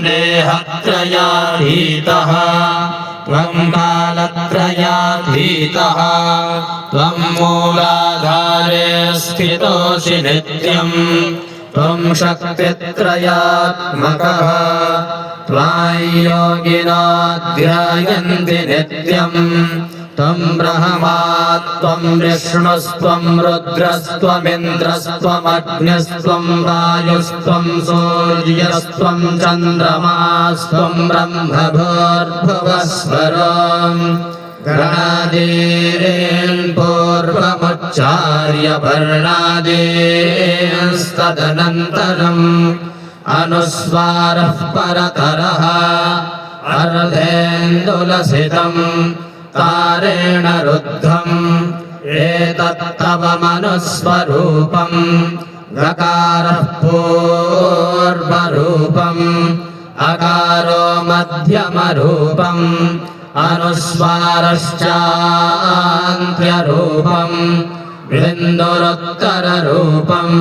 देहत्रयातीतः त्वं कालत्रयातीतः त्वं मूलाधारे स्थितोऽसि नित्यं त्वं शक्तित्रयात्मकः त्वां योगिनो ध्यायन्ति नित्यं त्वं ब्रह्मा त्वं विष्णुस्त्वं रुद्रस्त्वमिन्द्रस्त्वमग्निस्त्वं वायुस्त्वं सूर्यस्त्वं चन्द्रमास्त्वं ब्रह्मभूर्भुवस्वरम् गणादीन् पूर्वमुच्चार्य वर्णादींस्तदनन्तरम् अनुस्वारः परतरः अर्धेन्दुलसितम् तारेण रुद्धम् एतत्तव मनुस्वरूपम् गकारः पूर्वरूपम् अकारो मध्यमरूपम् अनुस्वारश्चान्त्यरूपम् बिन्दुरुत्तररूपम्